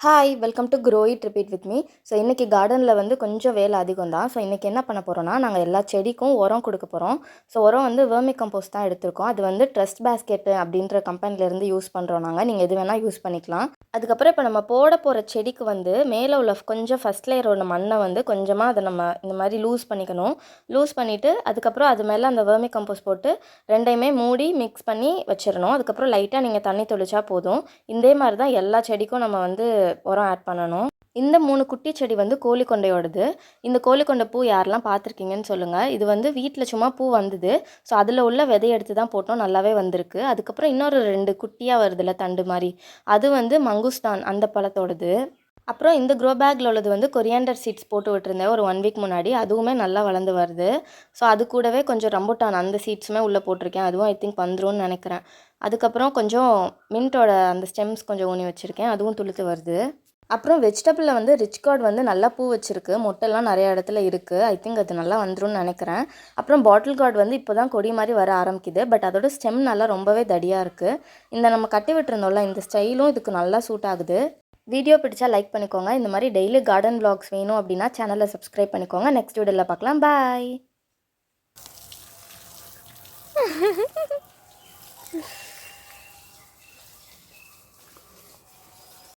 Hi welcome to grow it repeat with me. So இன்றைக்கி கார்டனில் வந்து கொஞ்சம் வேலை அதிகம் தான். ஸோ இன்றைக்கி என்ன பண்ண போகிறோன்னா, நாங்கள் எல்லா செடிக்கும் உரம் கொடுக்க போகிறோம். ஸோ உரம் வந்து வேர்மி கம்போஸ்ட் தான் எடுத்திருக்கோம். அது வந்து ட்ரஸ்ட் பேஸ்கெட்டு அப்படின்ற கம்பெனிலேருந்து யூஸ் பண்ணுறோம் நாங்கள். நீங்கள் எது வேணால் யூஸ் பண்ணிக்கலாம். அதுக்கப்புறம் இப்போ நம்ம போட போகிற செடிக்கு வந்து மேலே உள்ள கொஞ்சம் ஃபஸ்ட் லேயரோட மண்ணை வந்து கொஞ்சமாக அதை நம்ம இந்த மாதிரி லூஸ் பண்ணிக்கணும். லூஸ் பண்ணிவிட்டு அதுக்கப்புறம் அது மேலே அந்த வேர்மி கம்போஸ்ட் போட்டு ரெண்டையுமே மூடி மிக்ஸ் பண்ணி வச்சிடணும். அதுக்கப்புறம் லைட்டாக நீங்கள் தண்ணி தெளிச்சா போதும். இதே மாதிரி தான் எல்லா செடிக்கும் நம்ம வந்து உரம் ஆட் பண்ணணும். இந்த 3 குட்டி செடி வந்து கோழிக்கொண்டையோடது. இந்த கோழிக்கொண்டை பூ யாரெல்லாம் பார்த்துருக்கீங்கன்னு சொல்லுங்கள். இது வந்து வீட்டில் சும்மா பூ வந்தது. ஸோ அதில் உள்ள விதையை எடுத்து தான் போட்டோம், நல்லாவே வந்திருக்கு. அதுக்கப்புறம் இன்னொரு 2 குட்டியாக வருதுல்ல தண்டு மாதிரி, அது வந்து மங்குஸ்தான் அந்த பழத்தோடது. அப்புறம் இந்த க்ரோ பேக்கில் உள்ளது வந்து கொரியாண்டர் சீட்ஸ் போட்டு விட்டுருந்தேன் ஒரு 1 வீக் முன்னாடி. அதுவுமே நல்லா வளர்ந்து வருது. ஸோ அது கூடவே கொஞ்சம் ரம்புட்டான் அந்த சீட்ஸுமே உள்ளே போட்டிருக்கேன். அதுவும் ஐ திங்க் வந்துரும்னு நினைக்கிறேன். அதுக்கப்புறம் கொஞ்சம் மின்ட்டோட அந்த ஸ்டெம்ஸ் கொஞ்சம் ஊனி வச்சுருக்கேன், அதுவும் துளுத்து வருது. அப்புறம் வெஜிடபிளில் வந்து ரிச் கார்ட் வந்து நல்லா பூ வச்சுருக்கு. மொட்டெல்லாம் நிறைய இடத்துல இருக்குது. ஐ திங்க் அது நல்லா வந்துரும்னு நினைக்கிறேன். அப்புறம் பாட்டில் கார்டு வந்து இப்போ தான் கொடி மாதிரி வர ஆரம்பிக்குது. பட் அதோட ஸ்டெம் நல்லா ரொம்பவே தடியாக இருக்குது. இந்த நம்ம கட்டி விட்டுருந்தோம்ல, இந்த ஸ்டைலும் இதுக்கு நல்லா சூட் ஆகுது. வீடியோ பிடிச்சா லைக் பண்ணிக்கோங்க. இந்த மாதிரி டெய்லி கார்டன் vlogs வேணும் அப்படின்னா சேனலை சப்ஸ்கிரைப் பண்ணிக்கோங்க. நெக்ஸ்ட் வீடியோவில் பார்க்கலாம். பாய்.